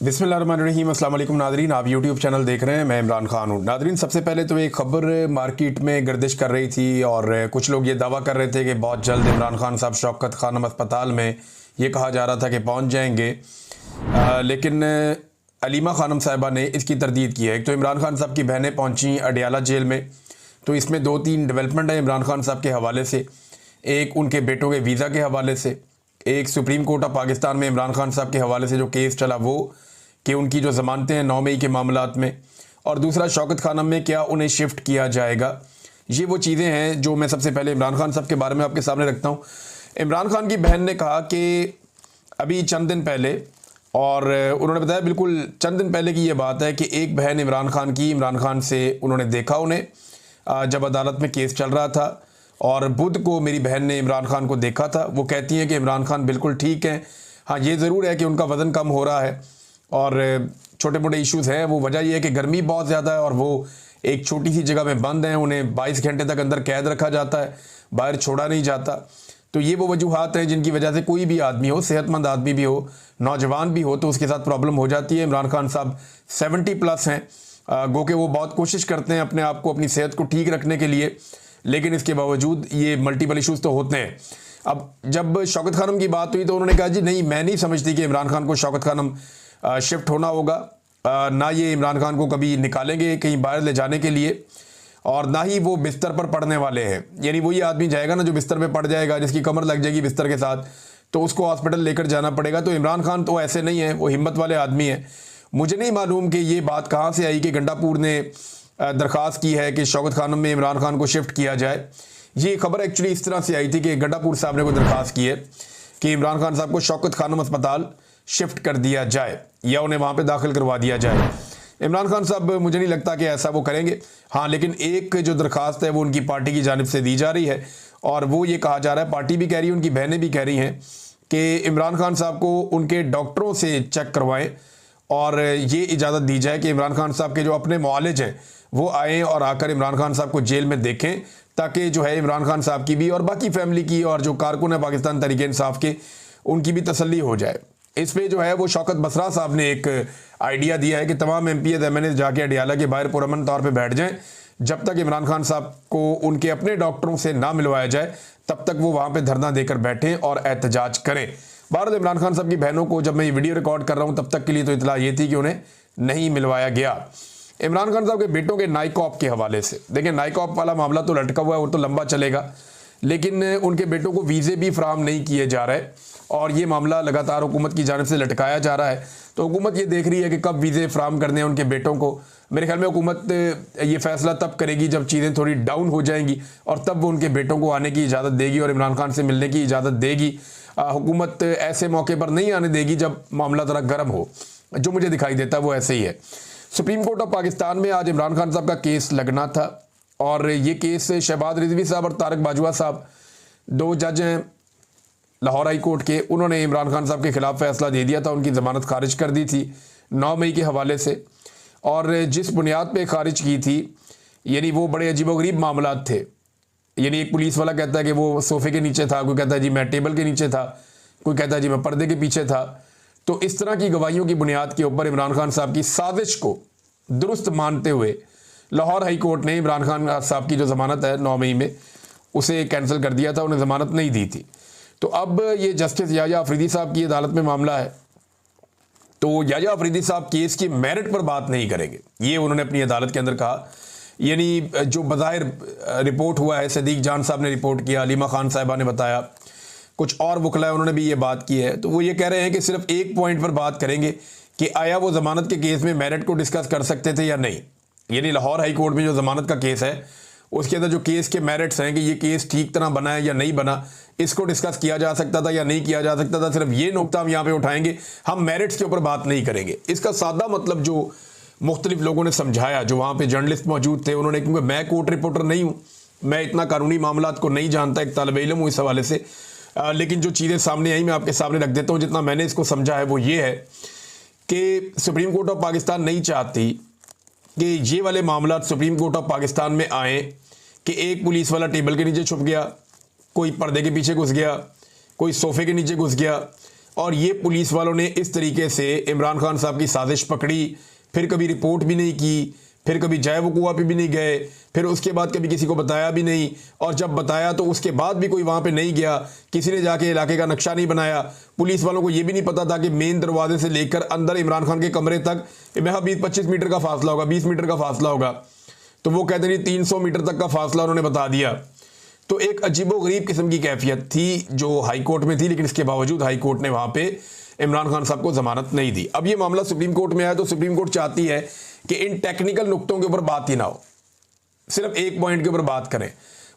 बिस्मिल्लाहिर्रहमानिर्रहीम। अस्सलाम वालेकुम नादरीन, आप यूट्यूब चैनल देख रहे हैं। मैं इमरान खान हूँ। नादरीन, सबसे पहले तो एक ख़बर मार्केट में गर्दिश कर रही थी और कुछ लोग ये दावा कर रहे थे कि बहुत जल्द इमरान खान साहब शौकत खानम अस्पताल में, ये कहा जा रहा था कि पहुँच जाएंगे, लेकिन अलीमा खानम साहिबा ने इसकी तरदीद की है। एक तो इमरान खान साहब की बहनें पहुँची अडियाला जेल में, तो इसमें 2-3 डेवलपमेंट है इमरान खान साहब के हवाले से। एक उनके बेटों के वीज़ा के हवाले से, एक सुप्रीम कोर्ट ऑफ पाकिस्तान में इमरान खान साहब के हवाले से जो केस चला वो, कि उनकी जो ज़मानतें हैं 9 मई के मामलात में, और दूसरा शौकत खानम में क्या उन्हें शिफ्ट किया जाएगा। ये वो चीज़ें हैं जो मैं सबसे पहले इमरान खान साहब के बारे में आपके सामने रखता हूँ। इमरान खान की बहन ने कहा कि अभी चंद दिन पहले, और उन्होंने बताया बिल्कुल चंद दिन पहले की ये बात है कि एक बहन इमरान खान की, इमरान खान से उन्होंने देखा उन्हें जब अदालत में केस चल रहा था, और बुध को मेरी बहन ने इमरान खान को देखा था। वो कहती हैं कि इमरान खान बिल्कुल ठीक हैं। हाँ, ये ज़रूर है कि उनका वज़न कम हो रहा है और छोटे मोटे इश्यूज़ हैं। वो वजह यह है कि गर्मी बहुत ज़्यादा है और वो एक छोटी सी जगह में बंद हैं, उन्हें 22 घंटे तक अंदर कैद रखा जाता है, बाहर छोड़ा नहीं जाता। तो ये वो वजूहात हैं जिनकी वजह से कोई भी आदमी हो, सेहतमंद आदमी भी हो, नौजवान भी हो, तो उसके साथ प्रॉब्लम हो जाती है। इमरान खान साहब 70+ हैं, गो के वो बहुत कोशिश करते हैं अपने आप को, अपनी सेहत को ठीक रखने के लिए, लेकिन इसके बावजूद ये मल्टीपल इश्यूज़ तो होते हैं। अब जब शौकत खानम की बात हुई तो उन्होंने कहा जी नहीं, मैं नहीं समझती कि इमरान खान को शौकत खानम शिफ्ट होना होगा, ना ये इमरान खान को कभी निकालेंगे कहीं बाहर ले जाने के लिए, और ना ही वो बिस्तर पर पड़ने वाले हैं। यानी वही आदमी जाएगा ना जो बिस्तर पे पड़ जाएगा, जिसकी कमर लग जाएगी बिस्तर के साथ, तो उसको हॉस्पिटल लेकर जाना पड़ेगा। तो इमरान खान तो ऐसे नहीं है, वो हिम्मत वाले आदमी हैं। मुझे नहीं मालूम कि ये बात कहाँ से आई कि गंडापुर ने दरख्वास्त की है कि शौकत खानम में इमरान खान को शिफ्ट किया जाए। ये खबर एक्चुअली इस तरह से आई थी कि गंडापुर साहब ने कोई दरख्वास्त की है कि इमरान खान साहब को शौकत खानम अस्पताल शिफ्ट कर दिया जाए या उन्हें वहाँ पे दाखिल करवा दिया जाए। इमरान खान साहब, मुझे नहीं लगता कि ऐसा वो करेंगे। हाँ, लेकिन एक जो दरख्वास्त है वो उनकी पार्टी की जानिब से दी जा रही है, और वो ये कहा जा रहा है, पार्टी भी कह रही है, उनकी बहनें भी कह रही हैं कि इमरान खान साहब को उनके डॉक्टरों से चेक करवाएं और ये इजाज़त दी जाए कि इमरान खान साहब के जो अपने मुआलिज हैं वो आएँ और आकर इमरान खान साहब को जेल में देखें, ताकि जो है इमरान खान साहब की भी और बाकी फैमिली की और जो कारकुन है पाकिस्तान तहरीक इंसाफ के, उनकी भी तसल्ली हो जाए। इस पे जो है वो शौकत बसरा साहब ने एक आइडिया दिया है कि तमाम MPs MNAs जाके अडियाला के बाहर पुरअमन तौर पे बैठ जाएं, जब तक इमरान खान साहब को उनके अपने डॉक्टरों से ना मिलवाया जाए तब तक वो वहाँ पे धरना देकर बैठें और एहतजाज करें। बहरहाल इमरान खान साहब की बहनों को जब मैं ये वीडियो रिकॉर्ड कर रहा हूँ तब तक के लिए तो इतला ये थी कि उन्हें नहीं मिलवाया गया। इमरान खान साहब के बेटों के नाइकॉप के हवाले से, देखिए नाइकॉप वाला मामला तो लटका हुआ है, वो तो लंबा चलेगा, लेकिन उनके बेटों को वीज़े भी फराहम नहीं किए जा रहे और ये मामला लगातार हुकूमत की जानिब से लटकाया जा रहा है। तो हुकूमत ये देख रही है कि कब वीज़े फराहम करने हैं उनके बेटों को। मेरे ख्याल में हुकूमत ये फ़ैसला तब करेगी जब चीज़ें थोड़ी डाउन हो जाएंगी, और तब वो उनके बेटों को आने की इजाज़त देगी और इमरान खान से मिलने की इजाज़त देगी। हुकूमत ऐसे मौके पर नहीं आने देगी जब मामला ज़रा गर्म हो। जो मुझे दिखाई देता है वो ऐसे ही है। सुप्रीम कोर्ट ऑफ पाकिस्तान में आज इमरान खान साहब का केस लगना था, और ये केस शहबाज रिजवी साहब और तारक बाजवा साहब, 2 जज हैं लाहौर हाई कोर्ट के, उन्होंने इमरान खान साहब के खिलाफ फैसला दे दिया था, उनकी ज़मानत खारिज कर दी थी 9 मई के हवाले से। और जिस बुनियाद पे खारिज की थी, यानी वो बड़े अजीबोगरीब मामलात थे। यानी एक पुलिस वाला कहता है कि वो सोफ़े के नीचे था, कोई कहता है जी मैं टेबल के नीचे था, कोई कहता है जी मैं पर्दे के पीछे था। तो इस तरह की गवाहियों की बुनियाद के ऊपर इमरान खान साहब की साजिश को दुरुस्त मानते हुए लाहौर हाई कोर्ट ने इमरान खान साहब की जो ज़मानत है 9 मई में, उसे कैंसिल कर दिया था, उन्हें ज़मानत नहीं दी थी। तो अब ये जस्टिस याह्या अफरीदी साहब की अदालत में मामला है, तो याह्या अफरीदी साहब केस की मेरिट पर बात नहीं करेंगे, ये उन्होंने अपनी अदालत के अंदर कहा। यानी जो बज़ाहिर रिपोर्ट हुआ है, सदीक जान साहब ने रिपोर्ट किया, अलीमा खान साहिबा ने बताया, कुछ और वकला उन्होंने भी ये बात की है, तो वो ये कह रहे हैं कि सिर्फ एक पॉइंट पर बात करेंगे कि आया वो ज़मानत के केस में मेरिट को डिस्कस कर सकते थे या नहीं। यानी लाहौर हाई कोर्ट में जो ज़मानत का केस है उसके अंदर जो केस के मेरिट्स हैं कि ये केस ठीक तरह बना है या नहीं बना, इसको डिस्कस किया जा सकता था या नहीं किया जा सकता था, सिर्फ ये नुकता हम यहाँ पे उठाएंगे, हम मेरिट्स के ऊपर बात नहीं करेंगे। इसका सादा मतलब जो मुख्तलिफ लोगों ने समझाया, जो वहाँ पे जर्नलिस्ट मौजूद थे, उन्होंने, क्योंकि मैं कोर्ट रिपोर्टर नहीं हूँ, मैं इतना कानूनी मामलात को नहीं जानता, एक तालिब इल्म हूँ इस हवाले से, लेकिन जो चीज़ें सामने आई मैं आपके सामने रख देता हूँ। जितना मैंने इसको समझा है वो ये है कि सुप्रीम कोर्ट ऑफ पाकिस्तान नहीं चाहती कि ये वाले मामला सुप्रीम कोर्ट ऑफ पाकिस्तान में आए कि एक पुलिस वाला टेबल के नीचे छुप गया, कोई पर्दे के पीछे घुस गया, कोई सोफ़े के नीचे घुस गया, और ये पुलिस वालों ने इस तरीके से इमरान खान साहब की साजिश पकड़ी, फिर कभी रिपोर्ट भी नहीं की, फिर कभी जय वकुआ पे भी नहीं गए, फिर उसके बाद कभी किसी को बताया भी नहीं, और जब बताया तो उसके बाद भी कोई वहाँ पे नहीं गया, किसी ने जाके इलाके का नक्शा नहीं बनाया। पुलिस वालों को ये भी नहीं पता था कि मेन दरवाजे से लेकर अंदर इमरान खान के कमरे तक 20-25 मीटर का फासला होगा, 20 मीटर का फासला होगा, तो वो कहते नहीं 300 मीटर तक का फासला उन्होंने बता दिया। तो एक अजीबोगरीब किस्म की कैफियत थी जो हाई कोर्ट में थी, लेकिन इसके बावजूद हाई कोर्ट ने वहाँ पे इमरान खान साहब को जमानत नहीं दी। अब ये मामला सुप्रीम कोर्ट में आया तो सुप्रीम कोर्ट चाहती है कि इन टेक्निकल नुक्तों के ऊपर बात ही ना हो, सिर्फ एक पॉइंट के ऊपर बात करें।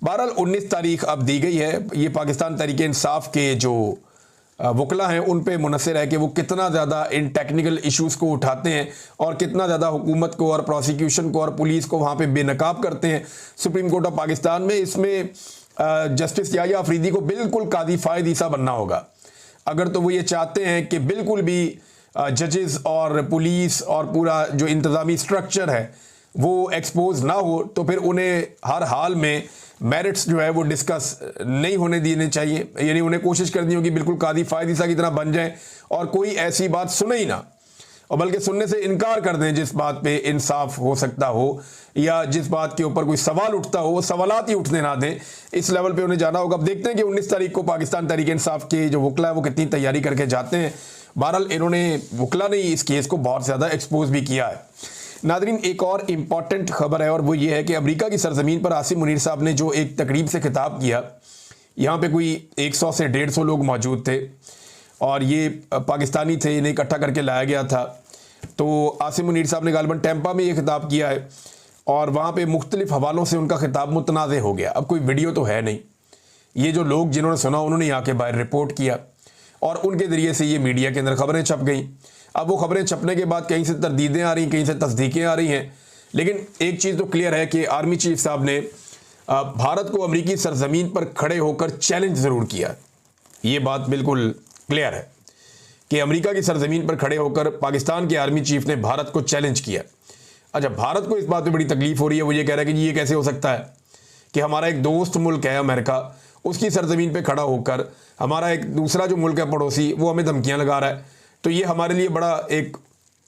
बहरहाल 19 तारीख अब दी गई है, ये पाकिस्तान तहरीक इंसाफ के जो वकला हैं उन पे मुनसर है कि वो कितना ज़्यादा इन टेक्निकल इश्यूज़ को उठाते हैं और कितना ज़्यादा हुकूमत को और प्रोसिक्यूशन को और पुलिस को वहाँ पे बेनकाब करते हैं। सुप्रीम कोर्ट ऑफ पाकिस्तान में इसमें जस्टिस याह्या अफरीदी को बिल्कुल कादी फायद ईसा बनना होगा, अगर तो वो ये चाहते हैं कि बिल्कुल भी जजेस और पुलिस और पूरा जो इंतज़ामी स्ट्रक्चर है वो एक्सपोज ना हो, तो फिर उन्हें हर हाल में मेरिट्स जो है वो डिस्कस नहीं होने देने चाहिए, यानी उन्हें कोशिश करनी होगी बिल्कुल कादी फायद ईसा की तरह बन जाए और कोई ऐसी बात सुने ही ना, और बल्कि सुनने से इनकार कर दें जिस बात पे इंसाफ हो सकता हो या जिस बात के ऊपर कोई सवाल उठता हो वो सवालात ही उठने ना दें। इस लेवल पे उन्हें जाना होगा। अब देखते हैं कि 19 तारीख को पाकिस्तान तहरीक इंसाफ के जो वकला है वो कितनी तैयारी करके जाते हैं। बहरहाल इन्होंने वकला ने इस केस को बहुत ज़्यादा एक्सपोज भी किया है। नादरीन, एक और इम्पॉर्टेंट खबर है और वो ये है कि अमेरिका की सरजमीन पर आसिम मुनीर साहब ने जो एक तकरीब से खिताब किया, यहाँ पे कोई 100 से 150 लोग मौजूद थे और ये पाकिस्तानी थे, इन्हें इकट्ठा करके लाया गया था। तो आसिम मुनीर साहब ने गालिबन टैंपा में ये खिताब किया है और वहाँ पे मुख्तलिफ हवालों से उनका खिताब मुतनाज़ हो गया। अब कोई वीडियो तो है नहीं, ये जो लोग जिन्होंने सुना उन्होंने आके बाहर रिपोर्ट किया और उनके ज़रिए से ये मीडिया के अंदर खबरें छप गई। अब वो खबरें छपने के बाद कहीं से तरदीदें आ रही, कहीं से तस्दीकें आ रही हैं, लेकिन एक चीज़ तो क्लियर है कि आर्मी चीफ साहब ने भारत को अमरीकी सरजमीन पर खड़े होकर चैलेंज ज़रूर किया। ये बात बिल्कुल क्लियर है कि अमेरिका की सरजमीन पर खड़े होकर पाकिस्तान के आर्मी चीफ ने भारत को चैलेंज किया। अच्छा, भारत को इस बात पे बड़ी तकलीफ हो रही है, वो ये कह रहा है कि ये कैसे हो सकता है कि हमारा एक दोस्त मुल्क है अमेरिका, उसकी सरजमीन पे खड़ा होकर हमारा एक दूसरा जो मुल्क है पड़ोसी वो हमें धमकियां लगा रहा है, तो ये हमारे लिए बड़ा एक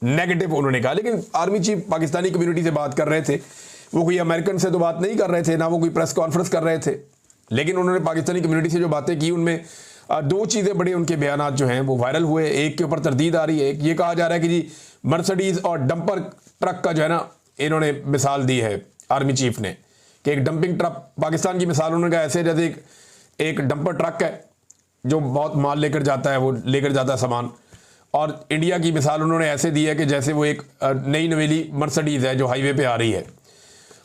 नेगेटिव उन्होंने कहा। लेकिन आर्मी चीफ पाकिस्तानी कम्युनिटी से बात कर रहे थे, वो कोई अमेरिकन से तो बात नहीं कर रहे थे, ना वो कोई प्रेस कॉन्फ्रेंस कर रहे थे, लेकिन उन्होंने पाकिस्तानी कम्युनिटी से जो बातें की उनमें दो चीज़ें बड़े उनके बयानात जो हैं वो वायरल हुए। एक के ऊपर तरदीद आ रही है, एक ये कहा जा रहा है कि जी मर्सिडीज़ और डंपर ट्रक का जो है ना, इन्होंने मिसाल दी है आर्मी चीफ ने कि एक डंपिंग ट्रक, पाकिस्तान की मिसाल उन्होंने कहा ऐसे जैसे एक डंपर ट्रक है जो बहुत माल लेकर जाता है, वो लेकर जाता है सामान, और इंडिया की मिसाल उन्होंने ऐसे दी है कि जैसे वो एक नई नवेली मर्सिडीज़ है जो हाईवे पे आ रही है,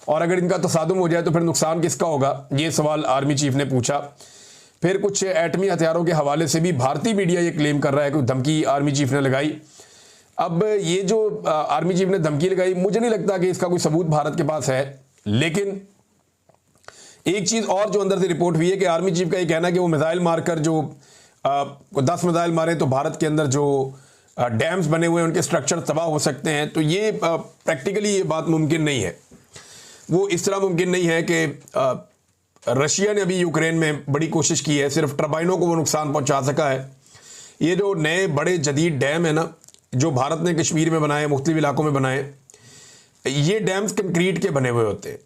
और अगर इनका तसादुम हो जाए तो फिर नुकसान किसका होगा, ये सवाल आर्मी चीफ ने पूछा। फिर कुछ एटमी हथियारों के हवाले से भी भारतीय मीडिया ये क्लेम कर रहा है कि धमकी आर्मी चीफ ने लगाई। अब ये जो आर्मी चीफ ने धमकी लगाई, मुझे नहीं लगता कि इसका कोई सबूत भारत के पास है, लेकिन एक चीज़ और जो अंदर से रिपोर्ट हुई है कि आर्मी चीफ का ये कहना है कि वो मिसाइल मारकर जो 10 मिसाइल मारे तो भारत के अंदर जो डैम्स बने हुए हैं उनके स्ट्रक्चर तबाह हो सकते हैं, तो ये प्रैक्टिकली ये बात मुमकिन नहीं है। वो इस तरह मुमकिन नहीं है कि रशिया ने अभी यूक्रेन में बड़ी कोशिश की है, सिर्फ टर्बाइनों को वो नुकसान पहुंचा सका है। ये जो नए बड़े जदीद डैम है ना जो भारत ने कश्मीर में बनाए, मुख्तलिफ इलाकों में बनाए, ये डैम्स कंक्रीट के बने हुए होते हैं।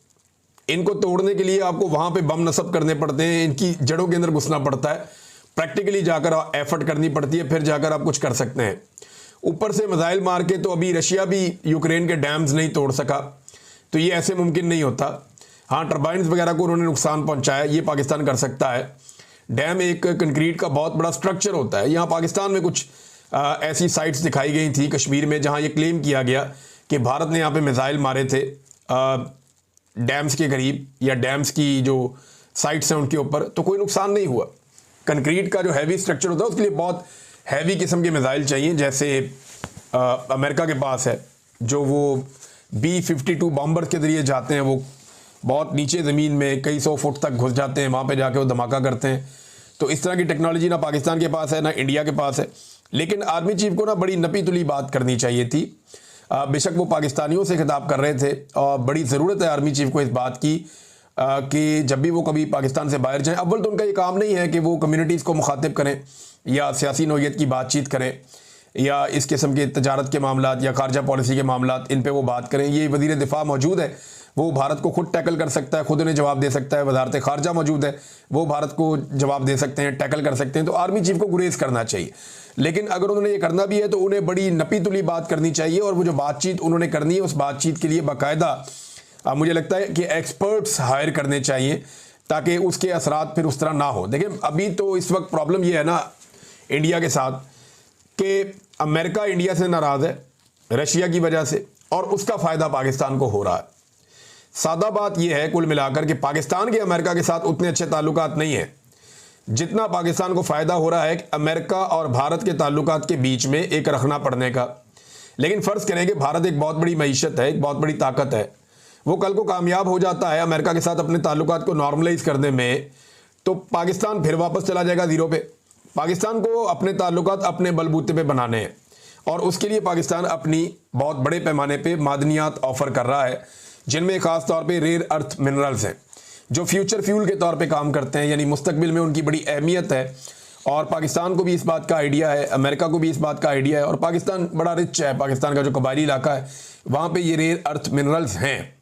इनको तोड़ने के लिए आपको वहाँ पे बम नस्ब करने पड़ते हैं, इनकी जड़ों के अंदर घुसना पड़ता है, प्रैक्टिकली जाकर एफर्ट करनी पड़ती है, फिर जाकर आप कुछ कर सकते हैं। ऊपर से मिसाइल मार के तो अभी रशिया भी यूक्रेन के डैम्स नहीं तोड़ सका, तो ये ऐसे मुमकिन नहीं होता। हाँ, टर्बाइन्स वगैरह को उन्होंने नुकसान पहुंचाया, ये पाकिस्तान कर सकता है। डैम एक कंक्रीट का बहुत बड़ा स्ट्रक्चर होता है। यहाँ पाकिस्तान में कुछ ऐसी साइट्स दिखाई गई थी कश्मीर में जहाँ ये क्लेम किया गया कि भारत ने यहाँ पे मिसाइल मारे थे डैम्स के करीब या डैम्स की जो साइट्स हैं उनके ऊपर, तो कोई नुकसान नहीं हुआ। कंक्रीट का जो हैवी स्ट्रक्चर होता है उसके लिए बहुत हैवी किस्म के मिसाइल चाहिए, जैसे अमेरिका के पास है जो वो B-52 बॉम्बर के ज़रिए जाते हैं, वो बहुत नीचे ज़मीन में कई 100 फुट तक घुस जाते हैं, वहाँ पे जाके वो धमाका करते हैं। तो इस तरह की टेक्नोलॉजी ना पाकिस्तान के पास है ना इंडिया के पास है। लेकिन आर्मी चीफ को ना बड़ी नपी तुली बात करनी चाहिए थी। बेशक वो पाकिस्तानियों से खिताब कर रहे थे और बड़ी ज़रूरत है आर्मी चीफ को इस बात की कि जब भी वो कभी पाकिस्तान से बाहर जाएं, अव्वल तो उनका ये काम नहीं है कि वो कम्युनिटीज़ को मुखातिब करें या सियासी नौइयत की बातचीत करें या इस किस्म के तजारत के मामलात या खारजा पॉलिसी के मामलात इन पे वो बात करें। ये वज़ीर दिफा मौजूद है, वो भारत को खुद टैकल कर सकता है, खुद उन्हें जवाब दे सकता है। वजारत खारजा मौजूद है, वो भारत को जवाब दे सकते हैं, टैकल कर सकते हैं। तो आर्मी चीफ को गुरेज करना चाहिए। लेकिन अगर उन्होंने ये करना भी है तो उन्हें बड़ी नपी तुली बात करनी चाहिए, और वो जो बातचीत उन्होंने करनी है उस बातचीत के लिए बाकायदा मुझे लगता है कि एक्सपर्ट्स हायर करने चाहिए, ताकि उसके असरात फिर उस तरह ना हो। देखिए, अभी तो इस वक्त प्रॉब्लम ये है ना इंडिया के साथ कि अमेरिका इंडिया से नाराज़ है रशिया की वजह से, और उसका फ़ायदा पाकिस्तान को हो रहा है। सादा बात यह है कुल मिलाकर कि पाकिस्तान के अमेरिका के साथ उतने अच्छे ताल्लुकात नहीं है जितना पाकिस्तान को फ़ायदा हो रहा है अमेरिका और भारत के ताल्लुकात के बीच में एक रखना पड़ने का। लेकिन फ़र्ज़ करें कि भारत एक बहुत बड़ी मईशत है, एक बहुत बड़ी ताकत है, वो कल को कामयाब हो जाता है अमेरिका के साथ अपने ताल्लुकात को नॉर्मलाइज करने में, तो पाकिस्तान फिर वापस चला जाएगा ज़ीरो पे। पाकिस्तान को अपने ताल्लुकात अपने बलबूते पे बनाने हैं, और उसके लिए पाकिस्तान अपनी बहुत बड़े पैमाने पे मादनियात ऑफ़र कर रहा है, जिनमें ख़ास तौर पे रेयर अर्थ मिनरल्स हैं जो फ्यूचर फ्यूल के तौर पे काम करते हैं, यानी मुस्तकबिल में उनकी बड़ी अहमियत है। और पाकिस्तान को भी इस बात का आइडिया है, अमेरिका को भी इस बात का आइडिया है, और पाकिस्तान बड़ा रिच है। पाकिस्तान का जो कबायली इलाका है वहाँ पे ये रेयर अर्थ मिनरल्स हैं।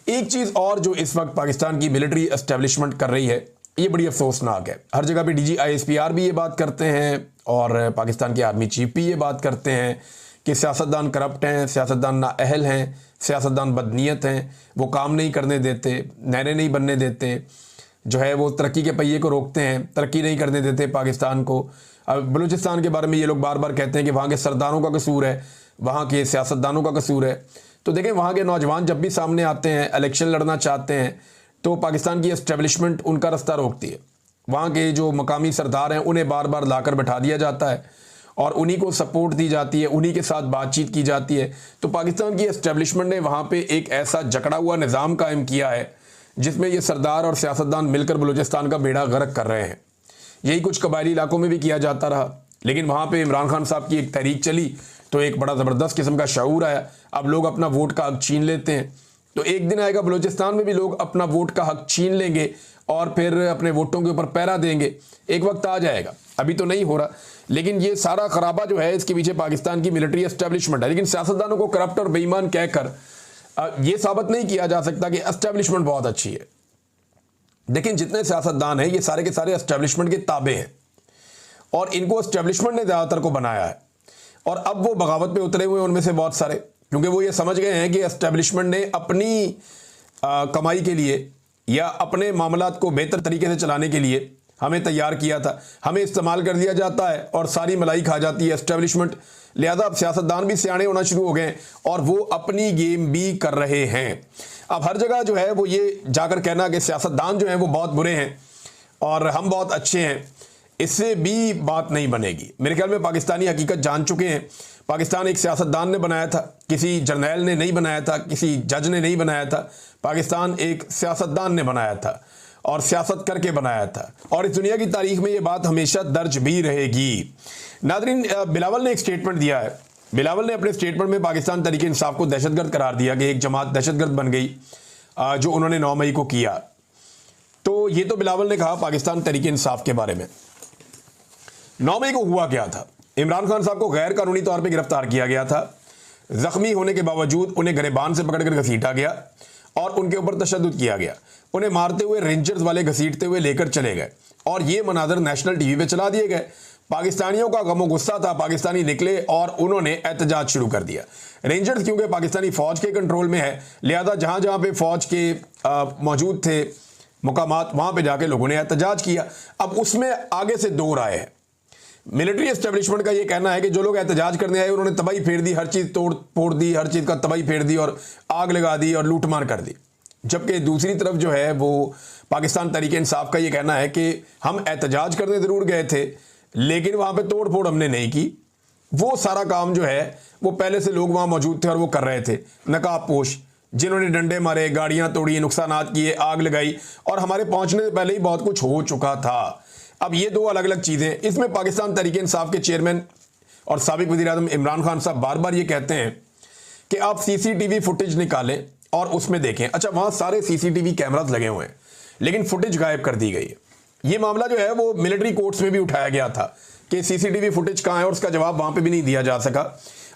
एक चीज़ और जो इस वक्त पाकिस्तान की मिलिट्री एस्टेब्लिशमेंट कर रही है, ये बड़ी अफसोसनाक है। हर जगह पे DGISPR भी ये बात करते हैं, और पाकिस्तान के आर्मी चीफ भी ये बात करते हैं कि सियासतदान करप्ट हैं, सियासतदान नाअहल हैं, सियासतदान बदनीयत हैं, वो काम नहीं करने देते, नहरें नहीं बनने देते, जो है वो तरक्की के पहिए को रोकते हैं, तरक्की नहीं करने देते पाकिस्तान को। अब बलूचिस्तान के बारे में ये लोग बार बार कहते हैं कि वहाँ के सरदारों का कसूर है, वहाँ के सियासतदानों का कसूर है। तो देखें, वहाँ के नौजवान जब भी सामने आते हैं, इलेक्शन लड़ना चाहते हैं, तो पाकिस्तान की एस्टेब्लिशमेंट उनका रास्ता रोकती है। वहाँ के जो मकामी सरदार हैं उन्हें बार बार लाकर बैठा दिया जाता है, और उन्हीं को सपोर्ट दी जाती है, उन्हीं के साथ बातचीत की जाती है। तो पाकिस्तान की एस्टेब्लिशमेंट ने वहाँ पे एक ऐसा जकड़ा हुआ निज़ाम कायम किया है जिसमें ये सरदार और सियासतदान मिलकर बलूचिस्तान का बेड़ा गर्क कर रहे हैं। यही कुछ कबायली इलाकों में भी किया जाता रहा, लेकिन वहाँ पे इमरान खान साहब की एक तहरीक चली तो एक बड़ा ज़बरदस्त किस्म का शऊर आया। अब लोग अपना वोट का हक छीन लेते हैं, तो एक दिन आएगा बलूचिस्तान में भी लोग अपना वोट का हक छीन लेंगे और फिर अपने वोटों के ऊपर पहरा देंगे। एक वक्त आ जाएगा, अभी तो नहीं हो रहा, लेकिन ये सारा खराबा जो है इसके पीछे पाकिस्तान की मिलिट्री एस्टेब्लिशमेंट है। लेकिन सियासतदानों को करप्ट और बेईमान कहकर ये साबित नहीं किया जा सकता कि एस्टेब्लिशमेंट बहुत अच्छी है। लेकिन जितने सियासतदान हैं ये सारे के सारे एस्टेब्लिशमेंट के ताबे हैं, और इनको एस्टेब्लिशमेंट ने ज़्यादातर को बनाया है। और अब वो बगावत पे उतरे हुए उनमें से बहुत सारे, क्योंकि वो ये समझ गए हैं कि एस्टेब्लिशमेंट ने अपनी कमाई के लिए या अपने मामलात को बेहतर तरीके से चलाने के लिए हमें तैयार किया था, हमें इस्तेमाल कर दिया जाता है और सारी मलाई खा जाती है एस्टेब्लिशमेंट। लिहाजा अब सियासतदान भी सियाने होना शुरू हो गए और वो अपनी गेम भी कर रहे हैं। अब हर जगह जो है वो ये जाकर कहना कि सियासतदान जो हैं वो बहुत बुरे हैं और हम बहुत अच्छे हैं, इससे भी बात नहीं बनेगी। मेरे ख्याल में पाकिस्तानी हकीकत जान चुके हैं। पाकिस्तान एक सियासतदान ने बनाया था, किसी जर्नैल ने नहीं बनाया था, किसी जज ने नहीं बनाया था। पाकिस्तान एक सियासतदान ने बनाया था और सियासत करके बनाया था, और इस दुनिया की तारीख में ये बात हमेशा दर्ज भी रहेगी। नादरीन, बिलावल ने एक स्टेटमेंट दिया है। बिलावल ने अपने स्टेटमेंट में पाकिस्तान तहरीक इंसाफ को दहशतगर्द करार दिया कि एक जमात दहशतगर्द बन गई जो उन्होंने 9 मई को किया। तो ये तो बिलावल ने कहा पाकिस्तान तहरीक इंसाफ के बारे में। 9 मई को हुआ क्या था? इमरान खान साहब को गैर कानूनी तौर पर गिरफ्तार किया गया था। जख्मी होने के बावजूद उन्हें गिरबान से पकड़कर घसीटा गया और उनके ऊपर तशद्दुद किया गया। उन्हें मारते हुए रेंजर्स वाले घसीटते हुए लेकर चले गए और ये मनाजर नेशनल टीवी पे चला दिए गए। पाकिस्तानियों का गमो गुस्सा था, पाकिस्तानी निकले और उन्होंने एहतजाज शुरू कर दिया। रेंजर्स क्योंकि पाकिस्तानी फ़ौज के कंट्रोल में है, लिहाजा जहाँ जहाँ पे फ़ौज के मौजूद थे मुकामात, वहाँ पे जाके लोगों ने एहतजाज किया। अब उसमें आगे से 2 राय है। मिलिट्री एस्टेब्लिशमेंट का ये कहना है कि जो लोग एहतजाज करने आए उन्होंने तबाही फेर दी, हर चीज़ तोड़ फोड़ दी, हर चीज़ का तबाही फेर दी और आग लगा दी और लूटमार कर दी। जबकि दूसरी तरफ जो है वो पाकिस्तान तहरीक इंसाफ का ये कहना है कि हम एहतजाज करने ज़रूर गए थे लेकिन वहाँ पे तोड़ फोड़ हमने नहीं की। वो सारा काम जो है वो पहले से लोग वहाँ मौजूद थे और वो कर रहे थे, नकाबपोश, जिन्होंने डंडे मारे, गाड़ियाँ तोड़ी, नुकसानात किए, आग लगाई, और हमारे पहुँचने से पहले ही बहुत कुछ हो चुका था। अब ये 2 अलग अलग चीज़ें। इसमें पाकिस्तान तहरीक इंसाफ के चेयरमैन और साबिक वज़ीर-ए-आज़म इमरान खान साहब बार बार ये कहते हैं कि आप CCTV फुटेज निकालें और उसमें देखें। अच्छा, वहाँ सारे CCTV कैमरास लगे हुए हैं, लेकिन फुटेज गायब कर दी गई है। ये मामला जो है वो मिलिट्री कोर्ट्स में भी उठाया गया था कि सीसीटीवी फुटेज कहाँ है, और उसका जवाब वहां पे भी नहीं दिया जा सका।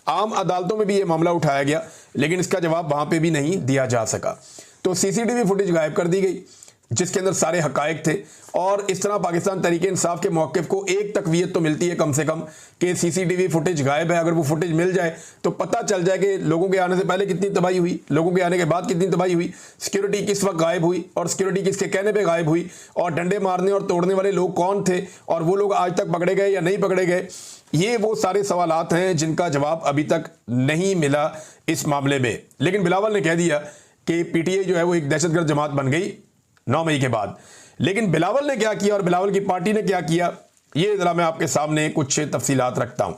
आम अदालतों में भी ये मामला उठाया गया, लेकिन इसका जवाब वहां पे भी नहीं दिया जा सका। तो सीसीटीवी फुटेज गायब कर दी गई जिसके अंदर सारे हकायक थे, और इस तरह पाकिस्तान तहरीक इंसाफ के मौक़िफ़ को एक तक़वियत तो मिलती है कम से कम कि सीसीटीवी फुटेज गायब है। अगर वो फुटेज मिल जाए तो पता चल जाए कि लोगों के आने से पहले कितनी तबाही हुई, लोगों के आने के बाद कितनी तबाही हुई, सिक्योरिटी किस वक्त गायब हुई और सिक्योरिटी किसके कहने पर गायब हुई, और डंडे मारने और तोड़ने वाले लोग कौन थे और वो लोग आज तक पकड़े गए या नहीं पकड़े गए। ये वो सारे सवालात हैं जिनका जवाब अभी तक नहीं मिला इस मामले में। लेकिन बिलावल ने कह दिया कि पीटीआई जो है वो एक दहशतगर्द जमात बन गई 9 मई के बाद। लेकिन बिलावल ने क्या किया और बिलावल की पार्टी ने क्या किया, ये जरा मैं आपके सामने कुछ तफसीलात रखता हूं।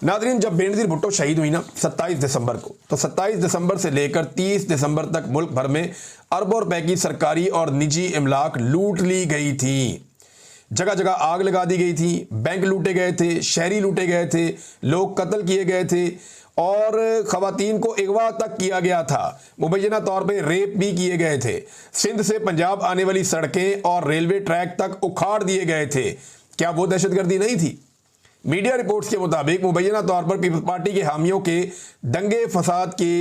नादरीन, जब बेनज़ीर भुट्टो शहीद हुई ना 27 दिसंबर को, तो 27 दिसंबर से लेकर 30 दिसंबर तक मुल्क भर में अरबों रुपए की सरकारी और निजी इमलाक लूट ली गई थी। जगह जगह आग लगा दी गई थी, बैंक लूटे गए थे, शहरी लूटे गए थे, लोग कत्ल किए गए थे और ख़वातीन को अगवा तक किया गया था। मुबैना तौर पे रेप भी किए गए थे। सिंध से पंजाब आने वाली सड़कें और रेलवे ट्रैक तक उखाड़ दिए गए थे। क्या वो दहशतगर्दी नहीं थी? मीडिया रिपोर्ट्स के मुताबिक मुबैना तौर पर पीपल्स पार्टी के हामियों के दंगे फसाद के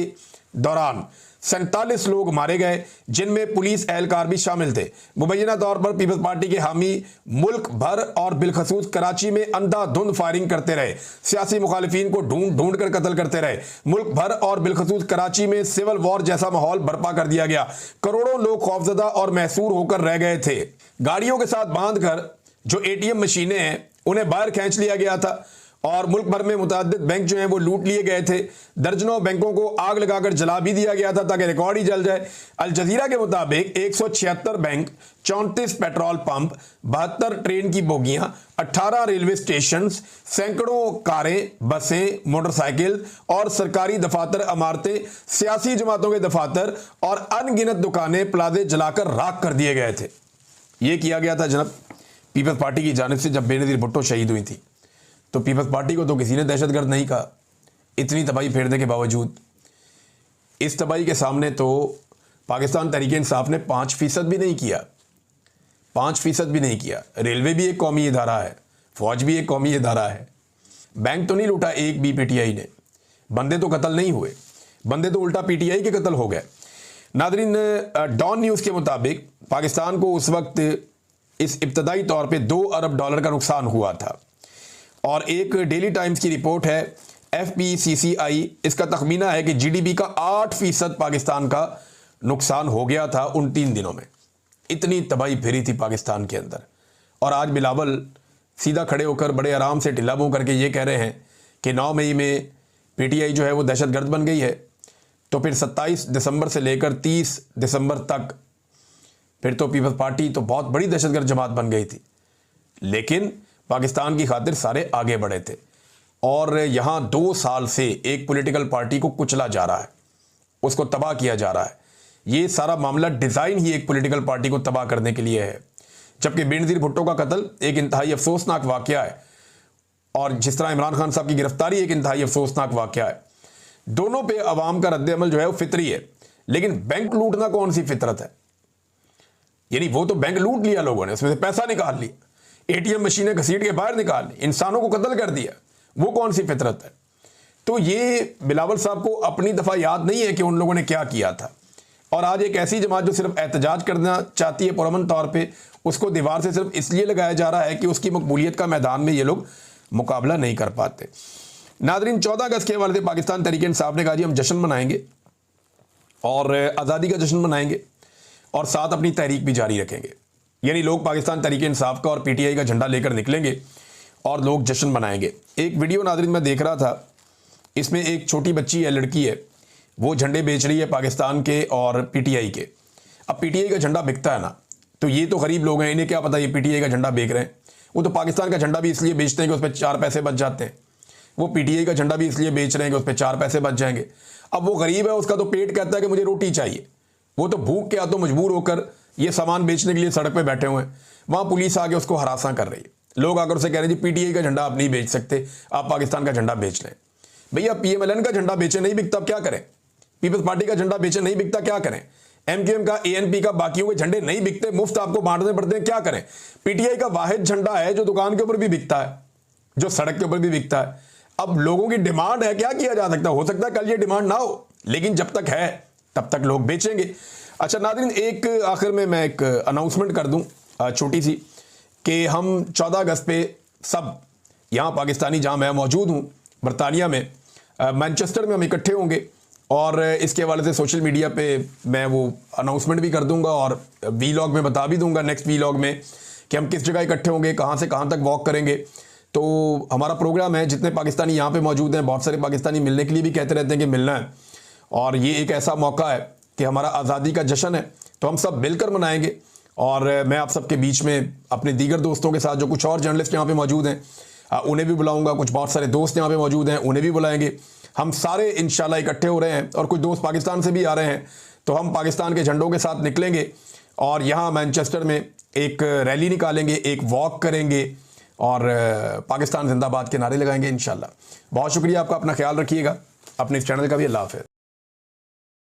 दौरान 47 लोग मारे गए, जिनमें पुलिस एहलकार भी शामिल थे। मुबैना तौर पर पीपल्स पार्टी के हामी मुल्क भर और बिलखसूस कराची में अंधाधुंध फायरिंग करते रहे, सियासी मुखालिफिन को ढूंढ ढूंढ कर कत्ल करते रहे। मुल्क भर और बिलखसूस कराची में सिविल वॉर जैसा माहौल बर्पा कर दिया गया। करोड़ों लोग खौफजदा और महसूर होकर रह गए थे। गाड़ियों के साथ बांधकर जो एटीएम मशीनें हैं उन्हें बाहर खींच लिया गया था और मुल्क भर में मुतअद्दिद बैंक जो हैं वो लूट लिए गए थे। दर्जनों बैंकों को आग लगाकर जला भी दिया गया था ताकि रिकॉर्ड ही जल जाए। अल जजीरा के मुताबिक 176 बैंक, 34 पेट्रोल पंप, 72 ट्रेन की बोगियां, 18 रेलवे स्टेशन, सैकड़ों कारें, बसें, मोटरसाइकिल और सरकारी दफातर, इमारतें, सियासी जमातों के दफातर और अनगिनत दुकानें, प्लाजे जलाकर राख कर दिए गए थे। ये किया गया था जनाब पीपल्स पार्टी की जानिब से जब बेनज़ीर भुट्टो शहीद हुई थी। तो पीपल्स पार्टी को तो किसी ने दहशतगर्द नहीं कहा। इतनी तबाही फेरने के बावजूद इस तबाही के सामने तो पाकिस्तान तहरीक इंसाफ ने 5% भी नहीं किया। 5% भी नहीं किया। रेलवे भी एक कौमी इदारा है, फौज भी एक कौमी इदारा है। बैंक तो नहीं लूटा एक भी पीटीआई ने। बंदे तो कत्ल नहीं हुए, बंदे तो उल्टा पीटीआई के कत्ल हो गए। नादरीन, डॉन न्यूज़ के मुताबिक पाकिस्तान को उस वक्त इस इब्तदाई तौर पे $2 अरब का नुकसान हुआ था। और एक डेली टाइम्स की रिपोर्ट है FPCCI, इसका तखमीना है कि GDP का 8% पाकिस्तान का नुकसान हो गया था उन 3 दिनों में। इतनी तबाही फिरी थी पाकिस्तान के अंदर। और आज बिलावल सीधा खड़े होकर बड़े आराम से टिल्ला मुंह करके ये कह रहे हैं कि 9 मई में PTI जो है वो दहशतगर्द बन गई है। तो फिर 27 दिसंबर से लेकर 30 दिसंबर तक फिर तो पीपल्स पार्टी तो बहुत बड़ी दहशतगर्द जमात बन गई थी। लेकिन पाकिस्तान की खातिर सारे आगे बढ़े थे। और यहाँ 2 साल से एक पॉलिटिकल पार्टी को कुचला जा रहा है, उसको तबाह किया जा रहा है। ये सारा मामला डिज़ाइन ही एक पॉलिटिकल पार्टी को तबाह करने के लिए है। जबकि बेनज़ीर भुट्टो का कत्ल एक इंतहाई अफसोसनाक वाक़या है और जिस तरह इमरान खान साहब की गिरफ्तारी एक इंतहाई अफसोसनाक वाक़या है। दोनों पे अवाम का रद्द-ए-अमल जो है वो फितरी है। लेकिन बैंक लूटना कौन सी फितरत है? यानी वो तो बैंक लूट लिया लोगों ने, उसमें से पैसा निकाल लिया, एटीएम मशीनें घसीट के बाहर निकाल ली, इंसानों को कत्ल कर दिया, वो कौन सी फितरत है? तो ये बिलावल साहब को अपनी दफ़ा याद नहीं है कि उन लोगों ने क्या किया था। और आज एक ऐसी जमात जो सिर्फ एहतजाज करना चाहती है पुरअमन तौर पे, उसको दीवार से सिर्फ इसलिए लगाया जा रहा है कि उसकी मकबूलियत का मैदान में ये लोग मुकाबला नहीं कर पाते। नादरीन, 14 अगस्त के हवाले से पाकिस्तान तहरीक इंसाफ ने कहा जी हम जश्न मनाएंगे और आज़ादी का जश्न मनाएंगे और साथ अपनी तहरीक भी जारी रखेंगे। यानी लोग पाकिस्तान तहरीक इंसाफ का और पीटीआई का झंडा लेकर निकलेंगे और लोग जश्न मनाएंगे। एक वीडियो नादरीन मैं देख रहा था, इसमें एक छोटी बच्ची है, लड़की है, वो झंडे बेच रही है पाकिस्तान के और पीटीआई के। अब पीटीआई का झंडा बिकता है ना, तो ये तो गरीब लोग हैं, इन्हें क्या पता ये पीटीआई का झंडा बेच रहे हैं। वो तो पाकिस्तान का झंडा भी इसलिए बेचते हैं कि उस पर 4 पैसे बच जाते हैं। वो पीटीआई का झंडा भी इसलिए बेच रहे हैं कि उस पर 4 पैसे बच जाएंगे। अब वो गरीब है, उसका तो पेट कहता है कि मुझे रोटी चाहिए। वो तो भूख के हाथों मजबूर होकर ये सामान बेचने के लिए सड़क पे बैठे हुए हैं। वहाँ पुलिस आके उसको हरासा कर रही है। लोग आकर उसे कह रहे हैं जी पीटीआई का झंडा आप नहीं बेच सकते, आप पाकिस्तान का झंडा बेच लें। भैया PMLN का झंडा बेचे नहीं बिकता, क्या करें? पीपल्स पार्टी का झंडा बेचे नहीं बिकता, क्या करें? एमक्यूएम का, एएनपी का, बाकियों के झंडे नहीं बिकते, मुफ्त आपको बांटने पड़ते हैं, क्या करें। पीटीआई का वाहिद झंडा है जो दुकान के ऊपर भी बिकता है, जो सड़क के ऊपर भी बिकता है। अब लोगों की डिमांड है, क्या किया जा सकता है, हो सकता है कल ये डिमांड ना हो, लेकिन जब तक है तब तक लोग बेचेंगे। अच्छा नाज़रीन, एक आखिर में मैं एक अनाउंसमेंट कर दूं छोटी सी, कि हम 14 अगस्त पे सब यहाँ पाकिस्तानी, जहाँ मैं मौजूद हूँ बरतानिया में, मैनचेस्टर में हम इकट्ठे होंगे, और इसके हवाले से सोशल मीडिया पे मैं वो अनाउंसमेंट भी कर दूंगा और वीलॉग में बता भी दूंगा, नेक्स्ट वीलॉग में, कि हम किस जगह इकट्ठे होंगे, कहाँ से कहाँ तक वॉक करेंगे। तो हमारा प्रोग्राम है, जितने पाकिस्तानी यहाँ पे मौजूद हैं, बहुत सारे पाकिस्तानी मिलने के लिए भी कहते रहते हैं कि मिलना है, और ये एक ऐसा मौका है कि हमारा आज़ादी का जश्न है, तो हम सब मिलकर मनाएंगे। और मैं आप सबके बीच में अपने दीगर दोस्तों के साथ, जो कुछ और जर्नलिस्ट यहाँ पे मौजूद हैं, उन्हें भी बुलाऊंगा, कुछ बहुत सारे दोस्त यहाँ पे मौजूद हैं उन्हें भी बुलाएंगे। हम सारे इंशाल्लाह इकट्ठे हो रहे हैं, और कुछ दोस्त पाकिस्तान से भी आ रहे हैं, तो हम पाकिस्तान के झंडों के साथ निकलेंगे और यहाँ मैनचेस्टर में एक रैली निकालेंगे, एक वॉक करेंगे, और पाकिस्तान जिंदाबाद के नारे लगाएंगे इंशाल्लाह। बहुत शुक्रिया आपका, अपना ख्याल रखिएगा, अपने इस चैनल का भी। अल्लाह हाफ़िज़।